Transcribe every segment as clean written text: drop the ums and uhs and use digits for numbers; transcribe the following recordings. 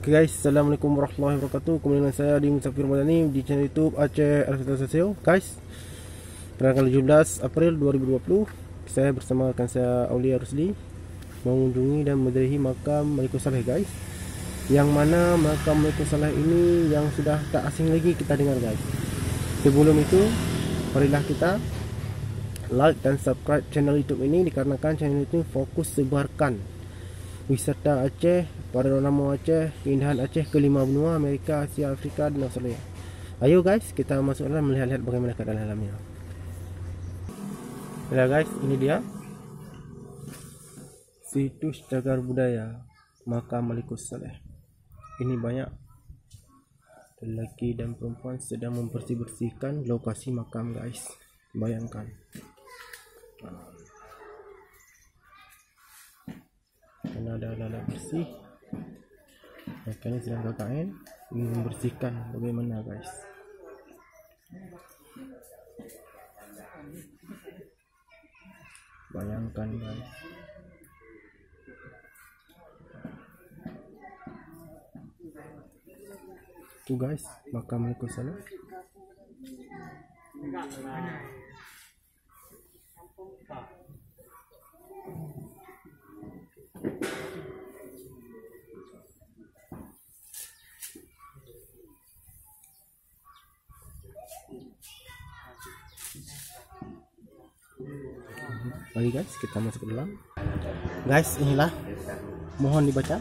Oke guys, assalamualaikum warahmatullahi wabarakatuh. Kembali dengan saya di Musafir Madani di channel YouTube Aceh Alfitri. Guys, pada tanggal 17 April 2020, saya bersama rekan saya Aulia Rusli mengunjungi dan menziarahi makam Malikul Saleh guys. Yang mana makam Malikul Saleh ini yang sudah tak asing lagi kita dengar guys. Sebelum itu, marilah kita like dan subscribe channel YouTube ini dikarenakan channel itu fokus sebarkan wisata Aceh, panorama Aceh, keindahan Aceh ke 5 benua, Amerika, Asia, Afrika dan Australia. Ayo guys, kita masuk dalam melihat-lihat bagaimana keadaan dalamnya. Ya guys, ini dia situs cagar budaya makam Malikul Saleh. Ini banyak lelaki dan perempuan sedang membersih-bersihkan lokasi makam guys. Bayangkan. Karena ada alat bersih, mereka ini sedang KKN ingin membersihkan bagaimana guys. Bayangkan guys. Tuh guys, makam Malikul Saleh. Mari guys, kita masuk ke dalam. Guys, inilah, mohon dibaca.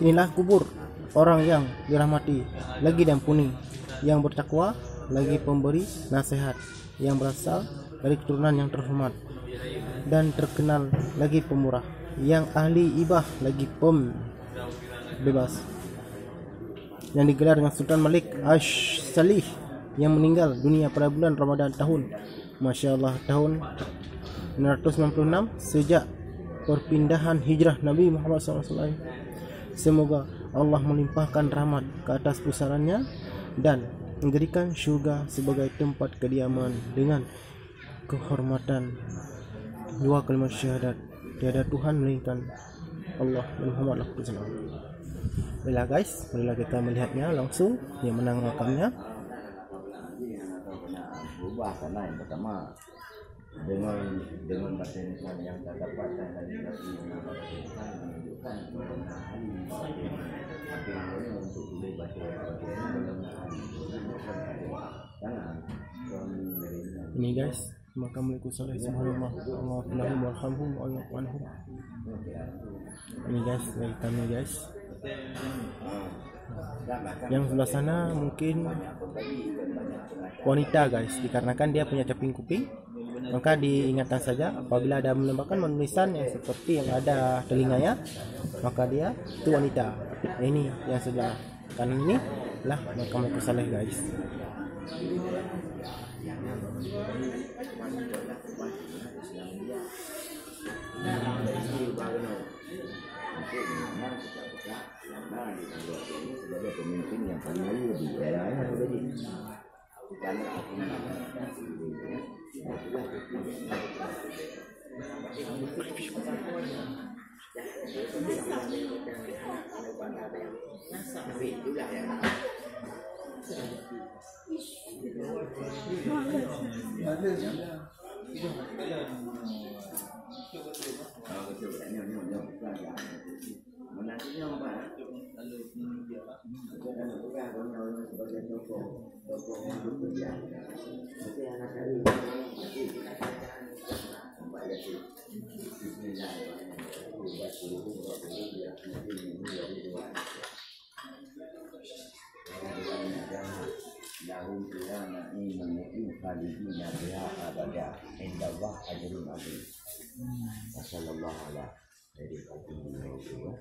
Inilah kubur orang yang dirahmati, lagi diampuni, yang bertakwa, lagi pemberi nasihat, yang berasal dari keturunan yang terhormat dan terkenal, lagi pemurah, yang ahli ibah, lagi pembebas, yang digelar dengan Sultan Malik Ash-Salih yang meninggal dunia pada bulan Ramadan tahun Masya Allah tahun 996 sejak perpindahan hijrah Nabi Muhammad SAW. Semoga Allah melimpahkan rahmat ke atas pusarannya dan menjadikan syurga sebagai tempat kediaman dengan kehormatan dua kalimat syahadat tiada Tuhan melainkan Allah dan Muhammad Rasulullah. Baiklah guys, marilah kita melihatnya langsung yang menang makamnya. Berubah karena yang pertama dengan bacaan yang terdapat dan menunjukkan untuk boleh baca ini guys, makam Malikul Saleh subhanallah, Allahumma warhamhum wa anhum. Ini guys, dari kami guys. Yang sebelah sana mungkin wanita guys, dikarenakan dia punya caping kuping, maka diingatkan saja apabila ada menambahkan penulisan yang seperti yang ada telinganya, maka dia itu wanita. Ini yang sebelah kanan ini lah makam Malikul Saleh guys. sebagai pemimpin yang paling mulia di daerahnya jadi karena aku menantunya apa? Bukan sebagai tokoh hidup dia. Tapi anak kali Mbak Yati lahum ila na'iman muqim khalidina biha abada indallah ajrun azim. Sallallahu alaihi wasallam.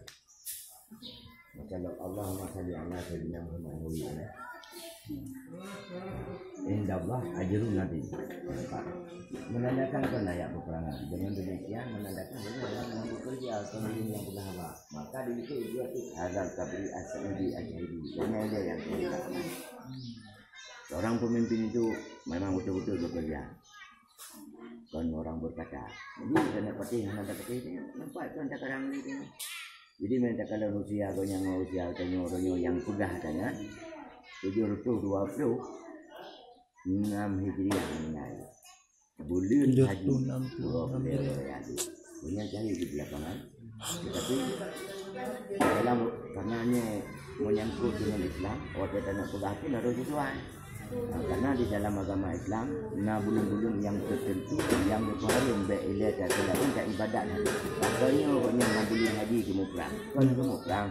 Kalau Allahumma shalli ala sayyidina Muhammad indallah ajrun nabi, menandakan layak peperangan. Dengan demikian menandakan bahwa yang bekerja pemimpin yang bersahabat, maka di situ dia hadal kabri as-saudi al-hidi. Ini ada yang kita. Seorang pemimpin itu memang betul-betul bekerja. Kan orang berkata, jadi karena pati yang ada pati itu tempat kan tak kadang ni. Jadi minta kalau usia kau yang usia ronyo yang sudah adanya 720 6 Hijriah meninggal. Bulan haji 26 Hijriah. Punya jahil di belakangan. Tetapi dalam karenanya menyangkut dengan Islam, orang tak nak pegang pun harus sesuai. Karena di dalam agama Islam, bulan-bulan yang tertentu yang berharum berilah dan tak ibadat. Makanya orang bulan haji ke perang. Kan ke perang.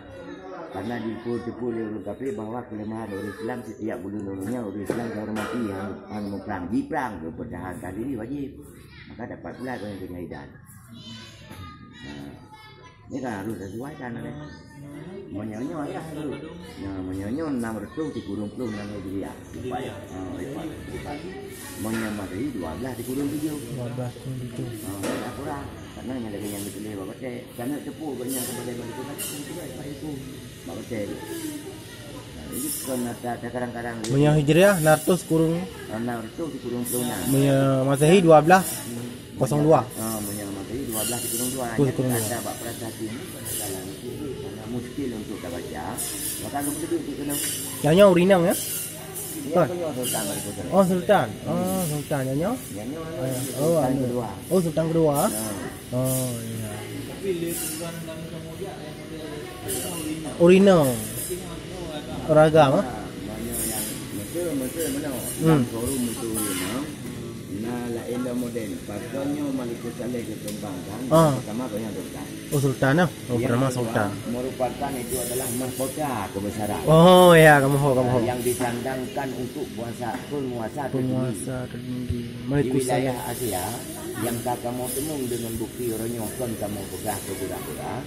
Karena dipul-pul oleh kafir bahawa kelemahan orang Islam setiap bulan-bulannya orang Islam dihormati yang perang. Di perang berpertahankan diri wajib. Maka dapat pula orang dengan hidan. Ini kan harus sesuaikan ada. Menyonyo ya dulu. Nah, menyonyo 600 dikurung 6 Hijriah. Menyamari 12 dikurung 7. 12 kurung 7. Tak kurang. Karena yang lagi yang dipilih bapak cek. Karena cepu banyak kepada mereka itu. Bapak cek. Ini kan ada kadang-kadang. Punya Hijriah 600 kurung 600 dikurung 6. punya Masehi 12 02. Menyamari 12 dikurung 2. Ada bab prasasti ini dalam itu karena muskil untuk kita baca. Maka lu lebih kena. Nyanyo urinang ya? Ya, punya sultan itu. Oh Sultan. Oh Sultan nyanyo. Sultan kedua. Oh Sultan kedua. Oh iya. Urinang. Ragam ah. Banyak yang betul mana. Forum itu lain dah model. Patutnya Malikus Saleh dikembangkan. Pertama banyak sultan. Oh Sultan ah. Oh pertama Sultan. Merupakan itu adalah mahkota kebesaran. Oh ya, kamu ho. Yang disandangkan untuk penguasa tertinggi. Di wilayah Asia yang kamu temung dengan bukti ronyokan kamu pegang ke pura-pura.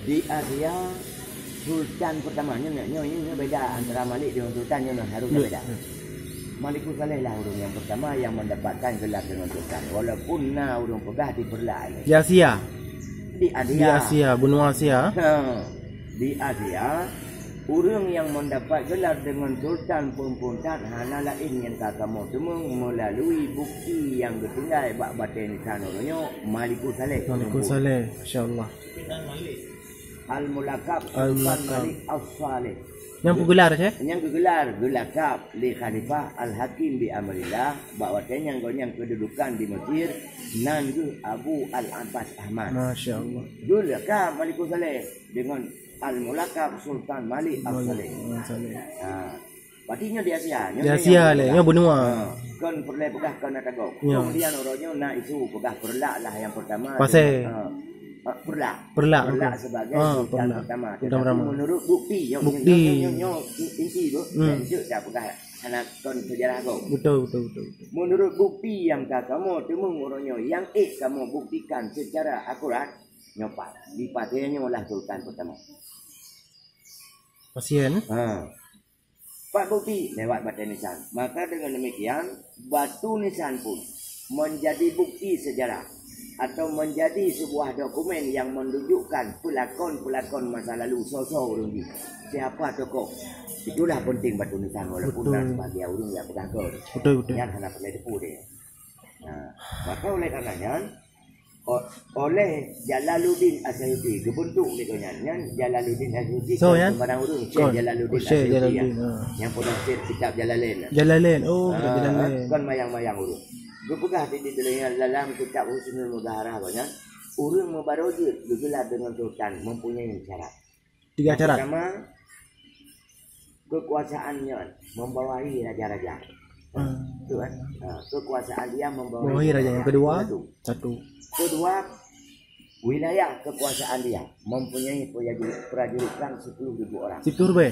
Di Asia Sultan pertamanya ini beda antara Malik dengan Sultan yang harus beda. Malikus Saleh lah urung yang pertama yang mendapatkan gelar dengan Sultan. Walaupun urung pegah di Perlai. Di Asia. Di Asia, benua Asia. Di Asia, urung yang mendapat gelar dengan Sultan pun tak hana lain yang kamu temung melalui bukti yang ketinggal bak batin sanurnya Malikus Saleh. Malikus Saleh, insya-Allah. Al-Mulakab Sultan Malik As-Saleh. Yang gelar je? Yang gelar Gulakab li Khalifah Al-Hakim bi Amrillah bahawa yang kedudukan di Mesir Nanju Abu Al-Abbas Ahmad. Masya-Allah. Gulakab Malikus Saleh dengan Al-Mulakab Sultan Malik As-Saleh. Patinya di Asia. Di Asia le, yang benua. Kan perlu pegah kan nak tagok. Kemudian orangnya nak isu pegah perlak lah yang pertama. Pasal Perlak sebagai sultan pertama. Menurut bukti inti tu tak pegah anak kon sejarah kau. Betul. Menurut bukti yang kamu temung orangnya yang kamu buktikan secara akurat nyopat dipatihnya oleh sultan pertama. Pasien. Pak bukti lewat batu nisan. Maka dengan demikian batu nisan pun menjadi bukti sejarah atau menjadi sebuah dokumen yang menunjukkan pelakon-pelakon masa lalu sosok urung di siapa tokoh. Itulah penting batu nisan walaupun sebagai urung yang pegang. Betul. Yang hendak boleh depu dia. Maka oleh karenanya oleh Jalaluddin Asyuti kebentuk lekonya Jalaluddin Asyuti barang urung Jalaluddin Asyuti yang penafsir kitab Jalalain. Jalalain. Kan mayang-mayang urung. Berpegah di dalam kitab Husnul Mudzaharah banyak urung mubarojid digelar dengan sultan mempunyai syarat. 3 syarat. Pertama, kekuasaannya membawahi raja-raja. Itu kan? Kekuasaan dia membawahi raja. Yang kedua, satu. Kedua, wilayah kekuasaan dia mempunyai prajurit perang 10.000 orang. 10 be.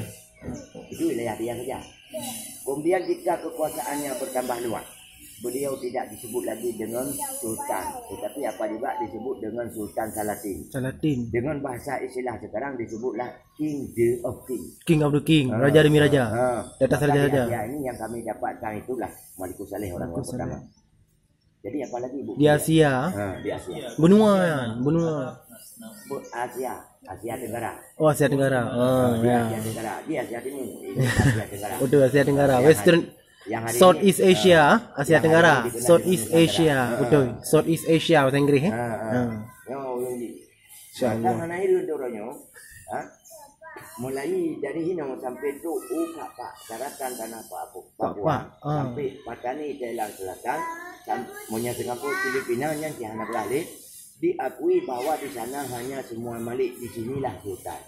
Itu wilayah dia saja. Kemudian jika kekuasaannya bertambah luas, beliau tidak disebut lagi dengan sultan, tetapi apa juga disebut dengan Sultan Salatin. Dengan bahasa istilah sekarang disebutlah King of King. King of the King, raja demi raja. Di atas raja-raja. Ya, ini yang kami dapatkan itulah Malikus Saleh orang pertama. Jadi apa lagi Bu? Di Asia. Di Asia. Benua. Asia Tenggara. Oh, Asia Tenggara. Asia Tenggara. Di Asia Timur. Asia Tenggara. Betul, Asia Tenggara. Western Southeast Asia, Asia Tenggara, Southeast Asia, betul. Southeast Asia bahasa Inggeris lagi. InsyaAllah. Maka mana itu orangnya? Ha? Mulai dari Hino sampai tu Pak Daratan Tanah Papua sampai Patani Thailand Selatan Monya Singapura Filipina yang Tiana Balik diakui bahwa di sana hanya semua Malik, di sinilah sultan.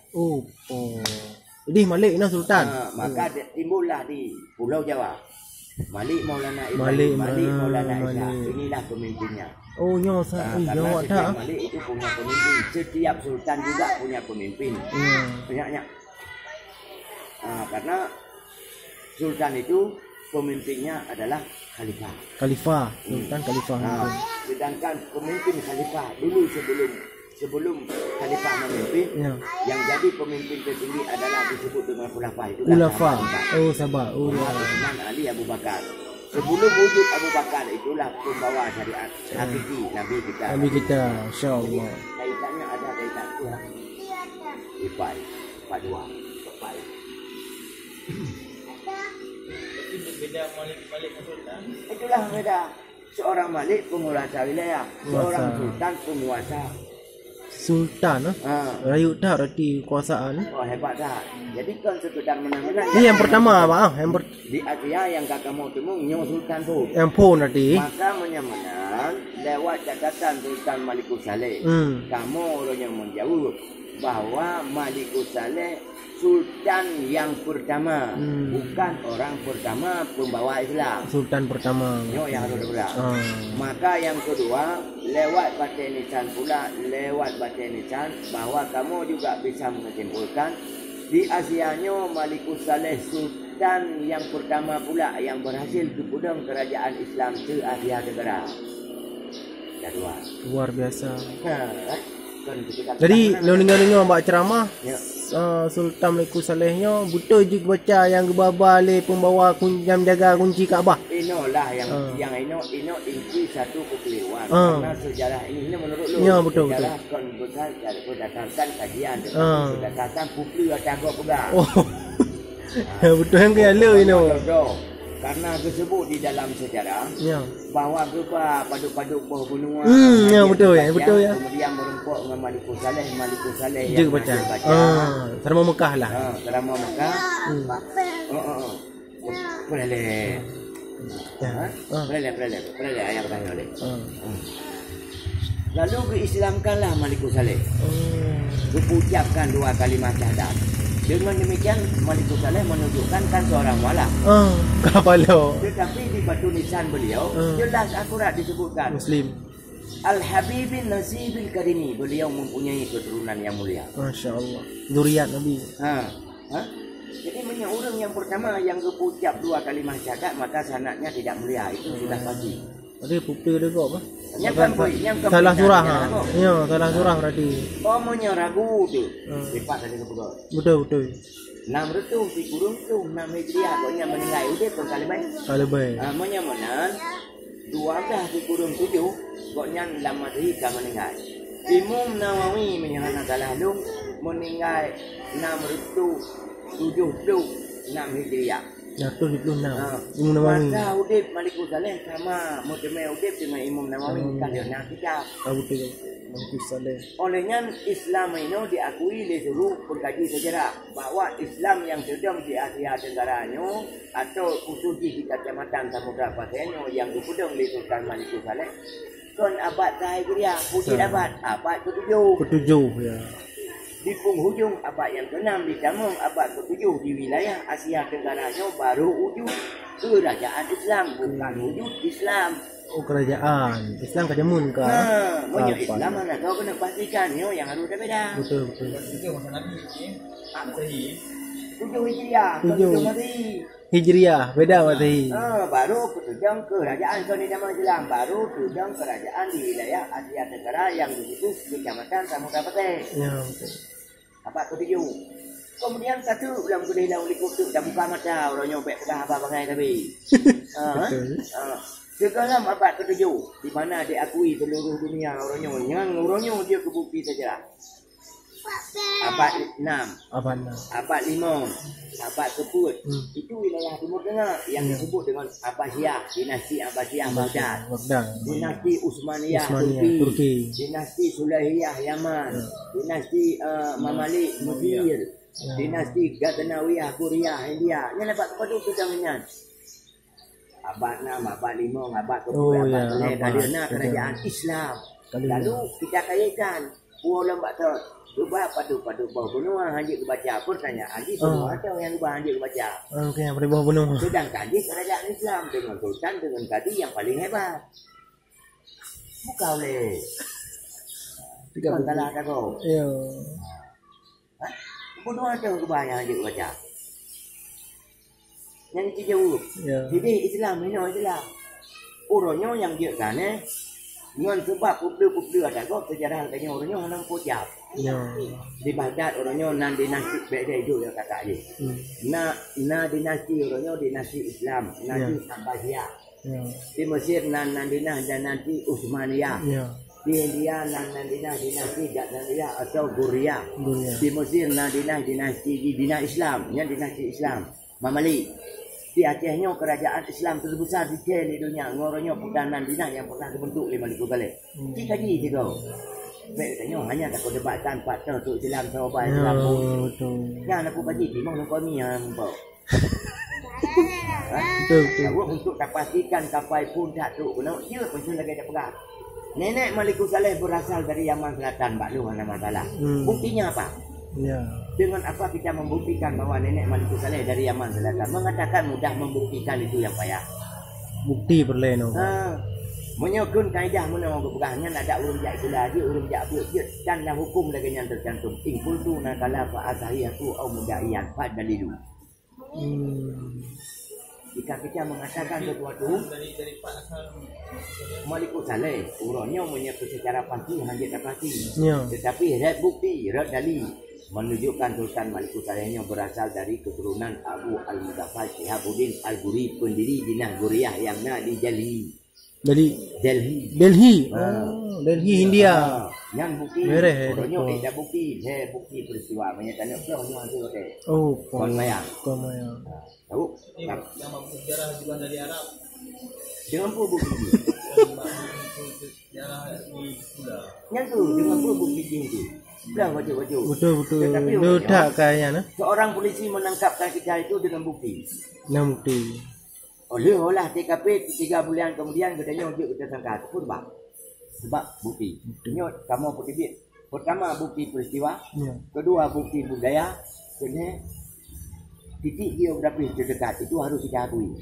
Jadi Malik ini sultan. Maka timbullah di Pulau Jawa Malik Maulana Ibrahim, Malik Maulana Isa. Inilah pemimpinnya. Karena setiap Malik itu punya pemimpin. Setiap sultan juga punya pemimpin. Banyaknya. Karena sultan itu pemimpinnya adalah khalifah. Sultan khalifah. Sedangkan pemimpin khalifah dulu sebelum khalifah memimpin, yang jadi pemimpin tertinggi adalah disebut dengan khulafah itu. Khulafah. Sabar. Utsman, Ali, Abu Bakar. Sebelum wujud Abu Bakar itulah pembawa syariat hakiki Nabi kita. Insya-Allah. Kaitannya ada kaitan Tuhan. Ipai, padua, ipai. Beda Malik sultan. Itulah beda. Seorang Malik penguasa wilayah, seorang sultan penguasa. Sultan rayu dah berarti kuasaan. Hebat dah. Jadi kan sekedar menang-menang. Ini yang pertama di Asia yang kakak mau temu nyo sultan tu. Yang pun nanti. Maka menang lewat catatan Sultan Malikus Saleh. Kamu orang yang menjawab bahwa Malikus Saleh sultan yang pertama, bukan orang pertama pembawa Islam. Sultan pertama. Nyo yang harus berat. Maka yang kedua lewat baca nisan pula, lewat baca nisan bahwa kamu juga bisa menyimpulkan di Asianyo Malikus Saleh sultan yang pertama pula yang berhasil kepudang kerajaan Islam se Asia Tenggara. Kedua. Luar biasa. Kan jadi ninggal-ninggal mbak ceramah. Ya. Sultan Malikus Salehnya betul juga baca yang gebaba le pembawa yang jaga kunci Kaabah. Inolah yang ino inti satu kekeliruan. Karena sejarah ini menurut lu. Ya betul. Sejarah kan berdasarkan kajian, berdasarkan bukti atau pegang. Betul yang kaya lu ini. Karena disebut di dalam sejarah bahwa geba padu-padu bawah gunungan. Betul ya. Kemudian merempuk dengan Malikus Saleh yang baca. Serama Mekah lah. Serama Mekah. Boleh. Ayah bertanya boleh. Lalu keislamkanlah Malikus Saleh. Ucapkan 2 kalimat syahadat. Dengan demikian Malikus Saleh menunjukkan kan seorang wala. Kapalo. Tetapi di batu nisan beliau jelas akurat disebutkan Muslim. Al-Habibin Nasibil Karimi. Beliau mempunyai keturunan yang mulia. Masya Allah. Zuriat Nabi. Jadi banyak orang yang pertama yang berucap 2 kalimat syahadat maka sanadnya tidak mulia. Itu sudah pasti. Tadi bukti dia kok apa? Salah surah. Salah surah berarti. Omongnya ragu tu. Lepas tadi kebetul. Betul. 6 retu di kurung tu 6 Hijriah koknya meninggal udah pun kali baik. Namanya mana? 12 di kurung 7 koknya lama Hijriah meninggal. Imam Nawawi menyahana lalu meninggal 6 retu 76 Hijriah. 176. Imam Nawawi. Maka Udib Malikus Saleh sama Mutemeh Udib dengan Imam Nawawi kalian kita. Betul. Malikus Saleh. Olehnya Islam ini diakui oleh seluruh pengkaji sejarah bahwa Islam yang sedang di Asia Tenggara atau khususnya di Kecamatan Samudra Pasir yang dipudang oleh Sultan Malikus Saleh kan abad Hijriah, putih abad ke-7. Ke-7 ya. Di penghujung abad yang ke-6 di Damung abad ke-7 di wilayah Asia Tenggara baru wujud kerajaan Islam, bukan wujud Islam. Kerajaan Islam kejamun ke? Islam mana kau kena pastikan yang harus beda. Betul. Itu masa Nabi Sahih. 7 Hijriah, 7 Mati. Hijriah, beda berarti. Baru ketujang kerajaan Islam Islam, baru ketujang kerajaan di wilayah Asia Tenggara yang disebut Kecamatan Samudra Pasir. Ya, betul. Abad ke-7. Kemudian satu dalam kedai lalu likupuk dah buka mata orang nyopek pegang apa bangai tapi. Sekarang abad ke-7 di mana diakui seluruh dunia orangnya dia kebukti saja. abad 6, Abad 6. abad 5, abad Keput. Itu wilayah Timur Tengah yang disebut dengan Abbasiyah, dinasti Abbasiyah Baghdad. Baghdad. Dinasti Utsmaniyah Utsmaniyah, Turki. dinasti Sulaihiyah Yaman, dinasti Mamalik Mesir, dinasti Ghaznawiyah Korea India. Yang dapat kepada itu jangan abad 6, abad 5, abad Oh, ke-10, ya, abad ke-9 abad kerana kerajaan Islam. Kali Lalu kita kaitkan pulau lembak tu. Cuba padu-padu bawah benua hanya kebaca pertanyaan di semua atau yang ubah hanya kebaca. Okey, yang paling bawah bunuh. Sedangkan di kerajaan Islam dengan sultan dengan kadi yang paling hebat. Bukan oleh. Bukan salah tak kau. Ya. Benua atau ubah yang hanya kebaca. Yang itu jauh. Ya. Jadi Islam ini Islam. Orangnya yang dia kan dengan sebab publik ada kau sejarah katanya orangnya orang pojap. Ya. Di Baghdad orangnya nan dinasti beda itu yang kata aja. Na dinasti orangnya dinasti Islam, dinasti Abbasiyah. Ya. Di Mesir nan dinasti Utsmaniyah. Ya. Di India nan dinasti Ghaznawiyah atau Ghuriyah. Dunia. Di Mesir nan dinasti Islam, yang dinasti Islam Mamalik. Di Acehnya kerajaan Islam terbesar di dunia. Ngorongnya pegangan dinah yang pernah terbentuk 5,000 kali. Jika di situ. Baik tanya hanya tak kau debat tanpa tu Islam sahabat Islam. Betul. Yang aku bagi di mana kau ni yang bau. Betul. Awak untuk tak pastikan sampai pun tak tu kena dia pun lagi ada pegang. Nenek Malikus Saleh berasal dari Yaman Selatan, Pak Lu ada masalah. Buktinya apa? Ya. Dengan apa kita membuktikan bahwa nenek Malikus Saleh dari Yaman Selatan? Mengatakan mudah membuktikan itu yang payah. Bukti berlain. Menyokong kaedah mana berpegangnya ada urun jak itulah dia urun jak dia dan hukum lagi yang tercantum ingkul tu nakala fa asahiyatu au mudaiyan fa dalilu. Jika kita mengatakan sesuatu dari Pak asal Malikus Saleh urunnya menyebut secara pasti hanya tak pasti. Ya. Tetapi red bukti red dalil menunjukkan Sultan Malikus Salehnya berasal dari keturunan Abu Al-Muzaffar Shihabuddin Al-Ghuri pendiri dinah Ghuriyah yang ada di Delhi. Dari Delhi. Delhi India. Yang bukti. Mereh. Orangnya ada bukti. Saya bukti peristiwa. Banyak tanya. Orang tu okey. Oh, Kon mayang. Komayang. Tahu? yang mampu sejarah juga dari Arab. Dengan apa bukti? Sejarah di pula. Yang tu dengan apa bukti itu? Bilang baca-baca. Betul. Tetapi Lu tak kaya nah. seorang polisi menangkapkan kita itu dengan bukti. Enam bukti. Olah TKP 3 bulan kemudian katanya untuk kita sangka. Sebab bukti. Ini kamu bukti. Pertama bukti peristiwa. Ya. Kedua bukti budaya. Kena titik geografis terdekat itu harus kita akui.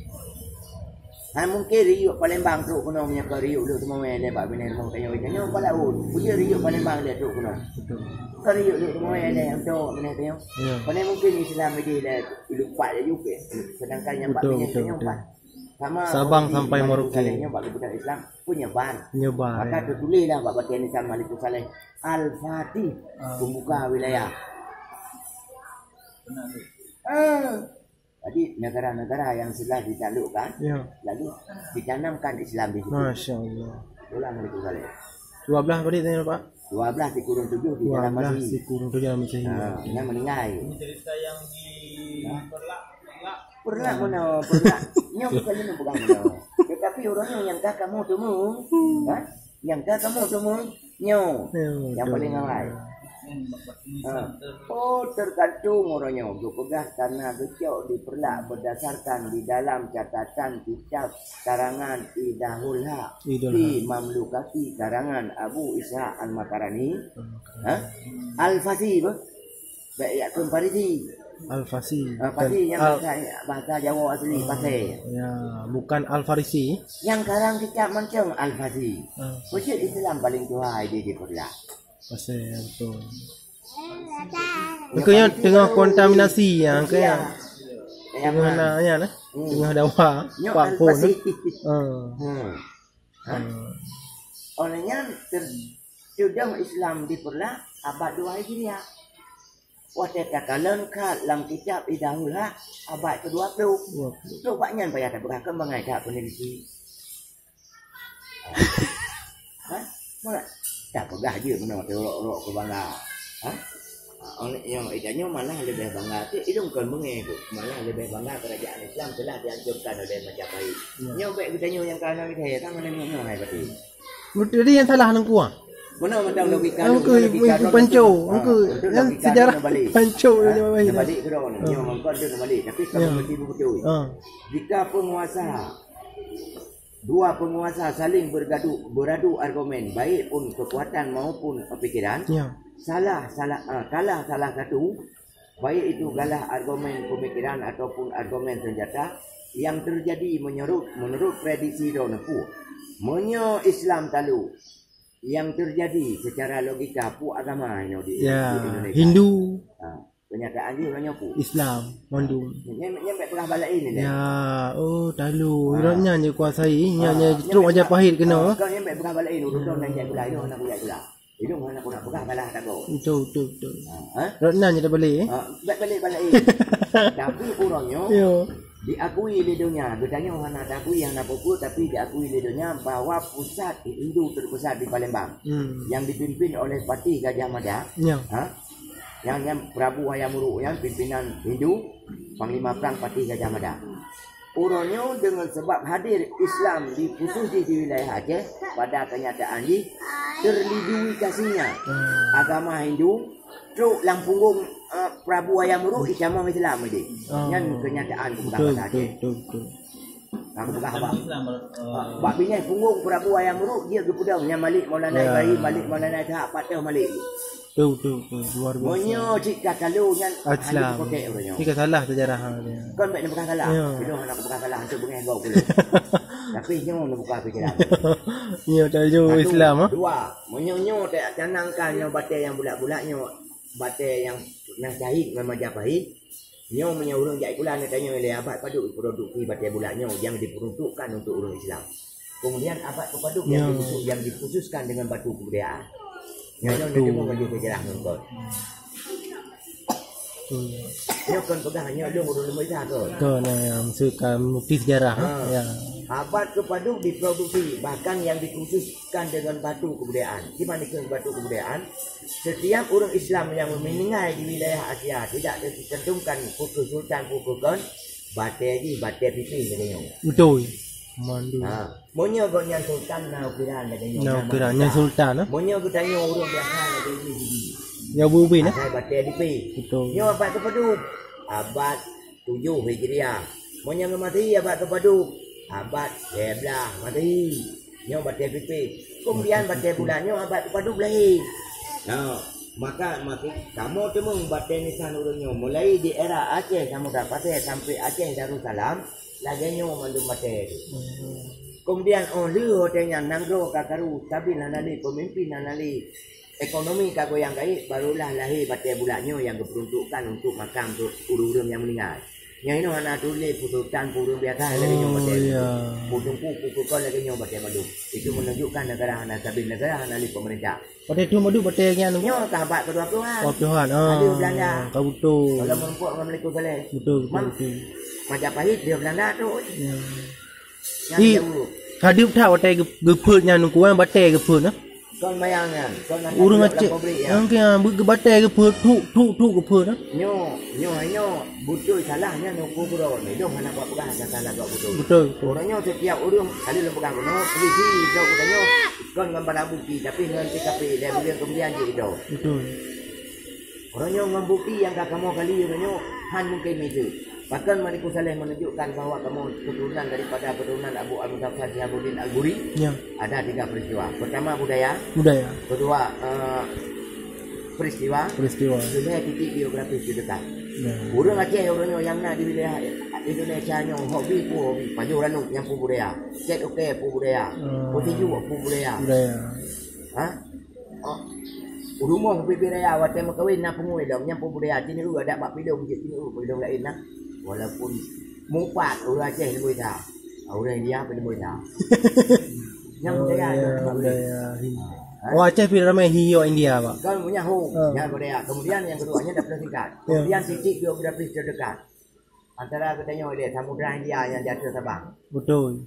Mungkin riuk Palembang tu kena punya ke riuk tu semua lebat benar mau tanya apa laut. Punya riuk Palembang dia tu kena. Betul. Ke riuk tu semua ada yang tu benar tanya. Ya. Pada mungkin Islam dia lupa dia juga. Sedangkan yang Betul, Pak betul, punya betul. 4. Sama Sabang sampai Merauke. Salehnya bagi budak Islam punya bar. Nyebar. Maka tertulislah Pak Batian Islam Malikus Saleh Al-Fatih pembuka wilayah. Jadi negara-negara yang sudah ditaklukkan Ya. lalu ditanamkan Islam di situ. Masya-Allah. Itulah Malikus Saleh. 12 tadi tanya Pak. 12 dikurung 7 di dalam 12 masjid. dikurung 7 dalam masjid. Ini meninggal. Ini cerita yang di Perlak. Pernah mana, pernah. Nyo bukan ni bukan mana. Tetapi orangnya yang tak kamu temu, yang tak kamu temu, nyo. Yang paling awal. Tergantung orangnya. Berpegang karena gecok diperlak berdasarkan di dalam catatan kitab karangan Idahul Haq di Mamlukati karangan Abu Ishaq Al-Makarani. Al-Fasih baik ya Farisi. Al-Fasi. Pasti yang bahasa Jawa asli Pasir. Ya, bukan Al-Farisi. Yang sekarang kita macam Al-Fasi. Masjid Islam paling tua dia di Perlah. Pasir betul. Makanya dengan kontaminasi yang kayak dengan ya nah. Dengan dawa Pak pun. Olehnya terjudang Islam di Perlah abad 2 Hijriah. Watakakalan kat dalam kitab Idahul Haq abad ke-20. Tu banyak payah tak berkah mengai tak peneliti. Mana? Tak pegah je mana terok-rok ke bangga. Orang yang idanya malah lebih bangga tu itu bukan mengikut malah lebih bangga kerajaan Islam telah dihancurkan oleh Majapahit. Nyobek idanya yang kanan kita kan mana hai berarti. Jadi yang salah nang kuah. Mana macam logika Angku panco, angku yang sejarah panco dia balik. Balik ke dah. Nyo mangkon dia balik tapi kalau mesti betul. Jika dua penguasa saling beradu argumen baik pun kekuatan maupun pikiran. Kalah salah satu, baik itu kalah argumen pemikiran ataupun argumen senjata yang terjadi menurut prediksi Donepu. Menyo Islam talu yang terjadi secara logika pu agama ini di Indonesia. Hindu. Kenyataan dia orangnya pu. Islam, mandung. Nyampe pernah balik ini dah. Ya, oh talu. Orangnya je kuasai, nya teruk Majapahit kena. Kau nyampe pernah balik ini, duduk dan jaga pula, itu anak budak pula. Itu mana aku nak pegang balah tak kau. Betul. Rotnan je dah balik balik. Tapi orangnya diakui di dunia. Bedanya orang nak akui yang nak pukul tapi diakui di dunia bahawa pusat Hindu terbesar di Palembang yang dipimpin oleh Parti Gajah Mada. Yang Prabu Hayam Wuruk yang pimpinan Hindu, Panglima Perang Parti Gajah Mada. Orangnya dengan sebab hadir Islam di khusus di wilayah Aceh pada kenyataan ini terlindungi kasihnya agama Hindu truk lang punggung Prabu Hayam Wuruk ijamah Islam ini. Yang kenyataan bukan Aceh. Betul. Aku bukan apa. Bak bini punggung Prabu Hayam Wuruk dia gepudang yang Malik Maulana Ibrahim, Malik Maulana Ishaq patah Malik. Betul. Luar biasa. Monyo jika kalau yang Islam. Jika salah sejarah dia. Kan baik bukan salah. Itu anak bukan salah untuk bengau pula. Tapi nyo nak buka fikiran. Nyo tahu Islam Dua, monyo tak canangkan nyo batai yang bulat-bulat nyo batai yang syahid Majapahit. Nyo menyuruh jai kula nak tanya oleh abad paduk produksi batai bulat nyo yang diperuntukkan untuk orang Islam. Kemudian abad kepaduk yang dikhususkan dengan batu kebudayaan. Yang dia baju sejarah nonton. Dia kan pegang hanya lu urus lembaga tu. Kan yang suka bukti sejarah ya. Abad kepaduk diproduksi bahkan yang dikhususkan dengan batu kebudayaan. Di mana ke batu kebudayaan? Setiap orang Islam yang meninggal di wilayah Asia tidak ditentukan pukul sultan pukul kon batai pipi katanya. Betul. Mandu. Monyo kau yang sultan nak ukiran katanya. Nak ukiran yang sultan Monyo kita tanya orang biasa katanya. Ya bubi nah. Saya batai di pi. Betul. Nyo abad kepaduk abad 7 Hijriah. Monyo mati abad kepaduk abad 11 mati. Nyo batai pipi. Kemudian batai bulannya abad kepaduk lahir. Maka kamu temung batai nisan urunyo mulai di era Aceh Samudra Pasir sampai Aceh Darussalam laganya mandum batai. Kemudian lu hotelnya Nanggro Kakaru Sabil Nanali pemimpin Nanali ekonomi kagoyang kai barulah lahir batai bulannya yang diperuntukkan untuk makam urung-urung yang meninggal. Yang ini anak tulis putusan urung biasa lagi batai. Putung pukul lagi batai mandum. Itu menunjukkan negara Hana Sabil negara Hanali pemerintah. Batai tu madu batai yang anu. Nyo sahabat kedua Tuhan. Tuhan. Ada Belanda. Kau betul. Kalau menumpuk Assalamualaikum saleh. Betul. Majapahit dia Belanda tu. Yang hadir tak batai geputnya nu kuan batai geput nah. Kon bayangkan, urang Aceh. Yang ke batai geput tu geput nah. Nyo betul salahnya nu kubro ni dong anak buat pegang salah kau betul. Betul. Orangnya setiap urang kali lu pegang no polisi jauh katanya kon gambar bukti tapi dengan TKP dia bilang kemudian je itu. Betul. Orangnya ngambuki yang kamu kali orangnya han mungkin itu. Bahkan Maliku Saleh menunjukkan bahawa kamu keturunan daripada keturunan Abu Al-Muzaffar Syihabuddin Al-Buri. Ada 3 peristiwa. Pertama budaya. Kedua peristiwa. Kedua titik geografis di dekat. Orang Aceh orangnya yang nak di wilayah Indonesia nya hobi paju ranuk nyampu budaya. Cek okey pu budaya. Potiju pu budaya. Rumah budaya awak temu kahwin nak pengui dah nyampu budaya sini lu ada bak pidong sini lu pidong lain nah. Walaupun mumpat orang Aceh lebih dah. Orang India pun lebih dah. Yang budaya. Oh Aceh pi ramai hiyo India pak. Kan punya yang budaya. Kemudian yang keduanya dapat singkat. Kemudian titik geografis terdekat. Antara katanya oleh Samudra India yang jatuh Sabang. Betul.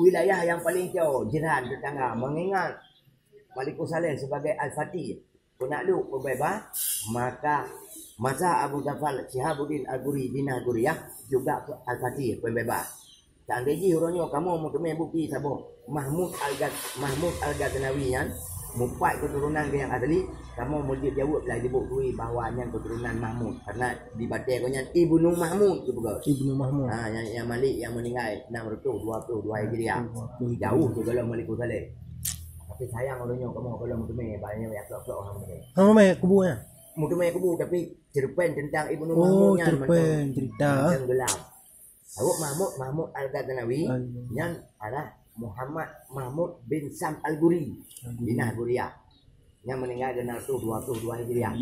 Wilayah yang paling jauh jiran tetangga mengingat Maliku Saleh sebagai Al-Fatih penakluk pembebas, maka masa Abu Jafar Syihabuddin Al-Guri Dinah Guriyah juga Al-Fatih pembebas. Seandainya orangnya kamu mau kemai bukti sabuk Mahmud Al-Ghaznawi yang mufat keturunan yang asli, kamu mesti jawab lah dibukti bahawa yang keturunan Mahmud karena dibatai kau yang Ibnu Mahmud tu juga. Ibnu Mahmud. Yang Malik yang meninggal 622 Hijriah. Jauh tu kalau Malik Saleh. Tapi sayang orangnya kamu kalau mau kemai banyak yang klok orang ni. Kamu mai kubunya? Mau kemai kubu tapi cerpen tentang Ibnu Oh, Mahmud yang cerpen cerita. tenggelam. Awak Mahmud Al-Ghaznawi yang adalah Muhammad Mahmud bin Sam Al-Guri Dinah Guriyah yang meninggal di 622 Hijriah.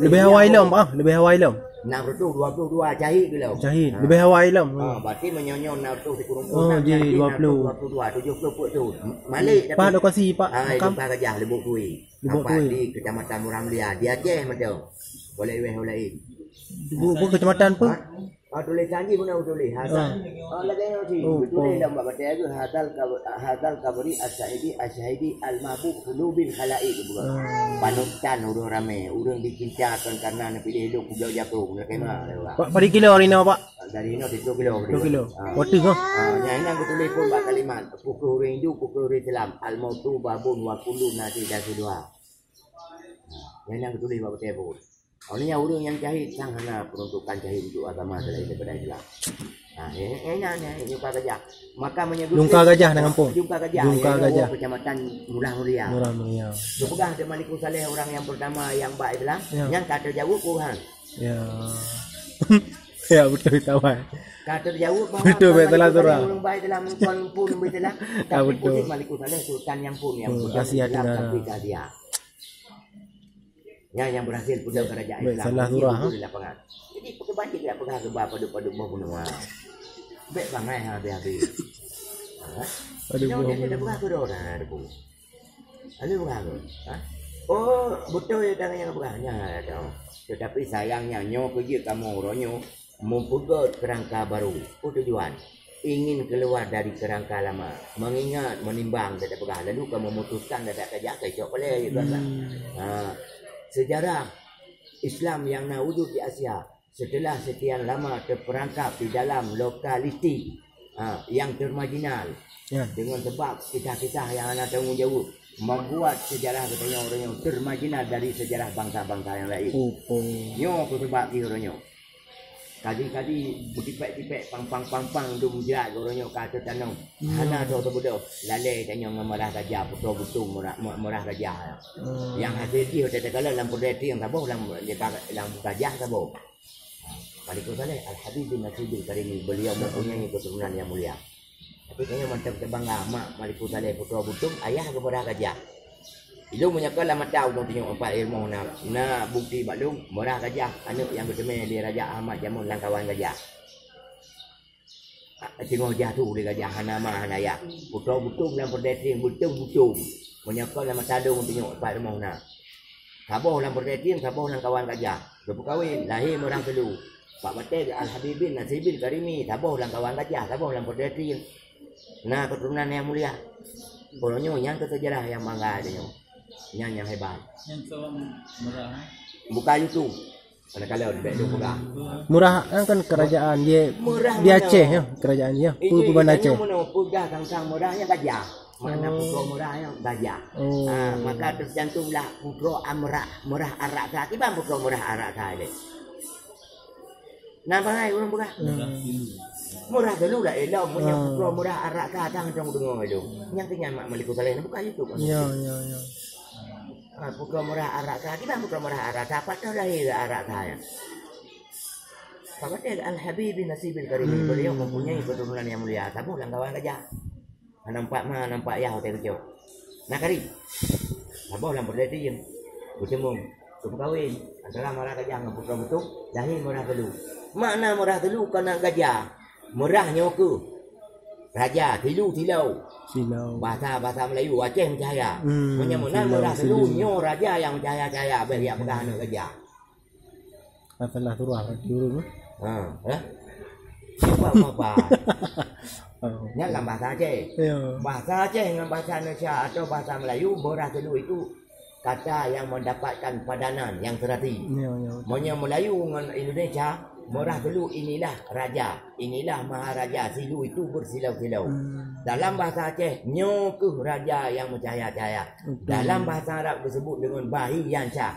Lebih awal ilmu lebih awal ilmu. 622 Jahid dulu. Jahid, lebih awal ilmu. Berarti menyonyo 600 dikurung Oh, jadi 20. 70 put tu. Malik Pak lokasi Pak makam makam Gajah Lebok Kui. Lebok Apa Kui. di Kecamatan Murah Mulia. Di Aceh macam. Boleh weh. bu kecamatan apa? Tulis janji pun aku tulis. Hasan. Lagi yang sih. Tulis dalam bab baca itu hadal kabri asyhadi al-mabuk qulubil khalaiq bukan. Panutan urang ramai, urang dicintakan karena nak pilih hidup jauh jatuh mereka mah. Pak pada kilo hari ni Pak? Dari ini 7 kilo. 2 kilo. Waktu kau? Yang ini aku tulis pun bab kalimat. Pukul orang hidup, pukul orang Islam. Al-mautu babun wa kullu nasi dasi dua. Yang ini aku tulis bab baca pun. Orangnya orang yang jahit sang hana peruntukan jahit untuk agama selain daripada Islam. Ini Jungka Gajah. Maka menyebut Jungka Gajah dengan kampung. Jungka Gajah. Jungka Gajah. Kecamatan Murah Mulia. Murah Mulia. Pegang de Malik Saleh orang yang pertama yang baik Islam, yang kata jawab Quran. Ya. Ya betul tahu. Kata jawab bahawa Betul betul surah. orang baik dalam tuan pun betul lah. Tapi betul. Malik Saleh sultan yang pun yang Asia Islam Tenggara. tapi dia. Yang berhasil punya kerajaan Baik, Islam. salah surah. Di lapangan. Jadi pakai banyak tak pernah gebah pada benua. Baik bangai habis-habis. Aduh, Dia dah berapa orang ada pun. Ada berapa? Oh, betul ya tangan yang beranya ada. Tetapi sayangnya nyo kerja kamu orangnya mempegat kerangka baru. Oh tujuan ingin keluar dari kerangka lama, mengingat, menimbang tidak pegah. Lalu kamu memutuskan tidak kerja kecok boleh gitu kan. Sejarah Islam yang nak wujud di Asia setelah sekian lama terperangkap di dalam lokalistik yang termarginal dengan sebab kisah-kisah yang anak tanggung jawab membuat sejarah katanya orang yang termarginal dari sejarah bangsa-bangsa yang lain. Nyo aku sebab dia orangnya. Kadi-kadi bertipek-tipek pang-pang tu menjerat orangnya kata tanam. Hana tu bodoh. Lalai tanya merah gajah betul-betul merah gajah. Yang hasil dia kata-kala lampu reti yang tabah lampu gajah tabah. Malik Saleh Al-Habib bin Nasibil Karimi beliau mempunyai keturunan yang mulia. Tapi kayaknya mantap terbangga mak Malik Saleh putra butung ayah kepada gajah. Itu menyakal lama tahu tu tengok empat ilmu na bukti maklum merah gajah anak yang bertemu di Raja Ahmad Jamun langkawan gajah. Tengok gajah tu di gajah hanama hanaya. Putra butung dalam perdeting butung menyakal lama tahu tengok empat ilmu na. Sabar dalam perdeting sabar langkawan gajah. Berkahwin lahir merah telu. Pak Batel Al-Habib bin Nasibil Karimi sabar langkawan gajah sabar dalam perdeting. Nah keturunan yang mulia. Orangnya yang kesejarah yang bangga dia. Yang hebat. Yang salam merah. Bukan itu. Kalau di Bedu bukan. Murah kan kerajaan dia Murah di mana? Aceh ya, kerajaan dia. Puban Aceh. Pudah sang murahnya gajah. Mana putra murahnya gajah. Maka tercantumlah putra murah arak sah. Tiba putra murah arak sah ini. Nampak hai orang bukan? Murah dulu dah elok punya putra murah arak sah jangan dengar itu. Yang tinggal Mak Malik Saleh bukan itu kan. Ya. Putra murah arak sah. Tiba putra murah arak sah. Patah lahir arak sah. Pak Batel Al-Habib bin Nasibil Karimi beliau mempunyai keturunan yang mulia. Tabu langkawan gajah. Nampak ya hotel kecil. Nak kari. Tabu lang berdiri. Bertemu. Berkahwin antara murah gajah dengan putra butung lahir murah telu. Makna murah telu kena gajah. Murahnya ke. Raja tilau. Silau. Bahasa Melayu Aceh mencahaya. Menyemunan murah telu nyo raja yang mencahaya-cahaya bagi pegang anak gajah. Katalah surah diurut. Apa? Ini dalam bahasa Aceh. Ya. Bahasa Aceh dengan bahasa Indonesia atau bahasa Melayu murah telu itu kata yang mendapatkan padanan yang terhati. Ya, ya. Monya Melayu dengan Indonesia, merah dulu inilah raja, inilah maharaja, silu itu bersilau-silau. Dalam bahasa Aceh, nyo ke raja yang mencahaya-cahaya. Dalam bahasa Arab disebut dengan bahi yang syah.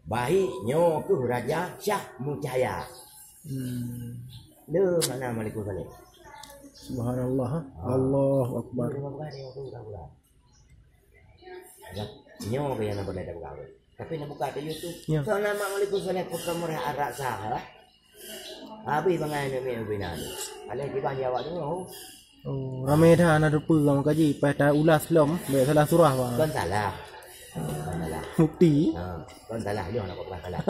Bahi nyo ke raja syah mencahaya. Le mana Malikul Saleh? Subhanallah. Allahu Akbar. Nyo ke yang nak berdaya buka. Tapi nak buka di YouTube. Ya. So nama Malikul Saleh pun merah arak sah. Habis bangai ni bina ni. Alai di bang Jawa dengar. Oh, ramai dah anak pegang kaji. Pada ulas belum? Baik salah surah bang. Kan salah. Kan salah. Bukti. Kan salah dia nak buat salah.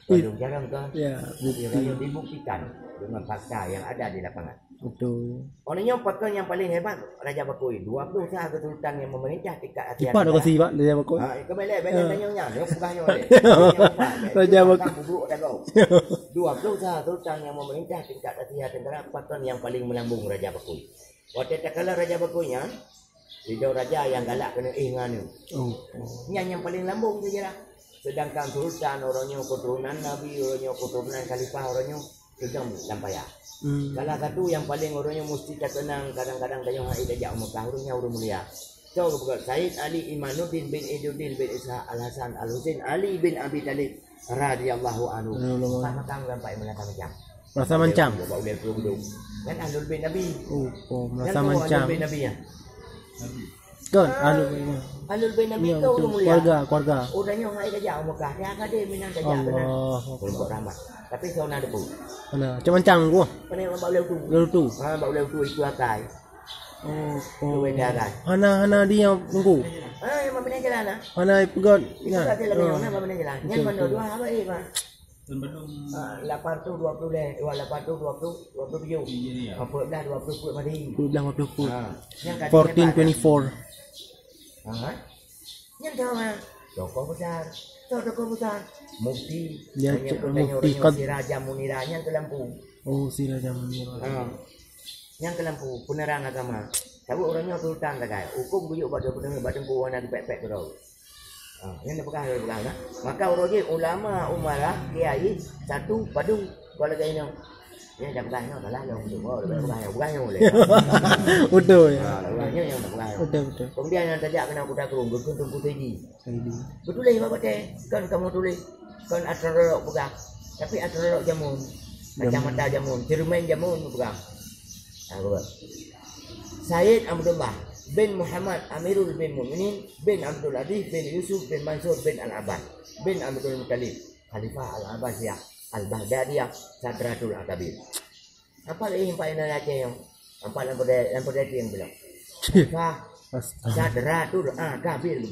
Kalau jarang kan. Ya, Dia bukti. dibuktikan dengan fakta yang ada di lapangan. Betul. Orangnya pakar yang paling hebat Raja Bakui. 20 sah kesultan yang memerintah tingkat Asia Cepat dah kasi pak dia bakoi. Kembali tanya dia bukannya oleh. Raja Bakui. Buruk dah kau. 20 sah sultan yang memerintah tingkat Asia Tenggara, pakar yang paling melambung Raja Bakui. Waktu kala Raja Bakuinya, hidau raja yang galak kena nganu. Oh. Yang paling lambung tu je lah. Sedangkan sultan orangnya keturunan Nabi, orangnya keturunan khalifah, orangnya sedang lampaya. Salah satu yang paling orangnya mesti terkenang kadang-kadang kayu haid ajak Mekah orangnya orang mulia. So bukan Said Ali Imanuddin bin Iduddin bin Ishaq Al Hasan Al Husain Ali bin Abi Talib radhiyallahu anhu. Makan sampai melata macam. Merasa mancam. Bawa dia kerudung. Kan Ahlul Bait Nabi. Oh, merasa mancam. Ahlul Bait Nabi ya. Kan, Alul bin Nabi ya, tu orang mulia. Keluarga. Orangnya haid ajak Mekah. Dia ada minang ajak benar. Allah. Kelompok ramah. Tapi saya nak debu. Mana? Macam mancam gua. Mana yang bawa tu? Lalu tu. Bawa tu itu akai. Oh. Itu darat. Hana dia tunggu. Yang mana jalan ah? Hana pegot. Itu ada lagi yang mana jalan. Yang mana dua apa ini pak? Tuan Badung. 820 deh. 820 27. Apa dah 20 put mari. Bilang 20 put. Yang 1424. Yang tahu ah. Tokoh besar. Tokoh besar. Mufti. Ya, Mufti si Raja Munirah yang ke Lampung. Oh, si Raja Munirah. Yang ke Lampung penerang agama. Tahu orangnya sultan tak kaya. Hukum buyuk pada penerang pada kuah nak pek-pek tu tau. Yang nak pegang nah. Maka orangnya ulama umarah kiai satu Badung kalau kayak ini. Yang dah pegang no salah yang untuk bukan yang boleh. Betul ya. Orangnya yang tak pegang. Betul. Kemudian yang tajak kena kuda kerung berkuntung putih. Betul lah bapak teh. Kan kamu tulis kan astrolog pegang. Tapi astrolog jamun. Kacamata jamun, cermin jamun pegang. Sayyid Abdullah bin Muhammad Amirul bin Mu'minin bin Abdul Aziz bin Yusuf bin Mansur bin Al-Abbas bin Abdul Muttalib Khalifah Al-Abbasiyah Al-Baghdadiyah Sadratul Akabir. Apa lagi yang paling Aceh yang apa yang pada yang bilang Khalifah Sadratul Akabir.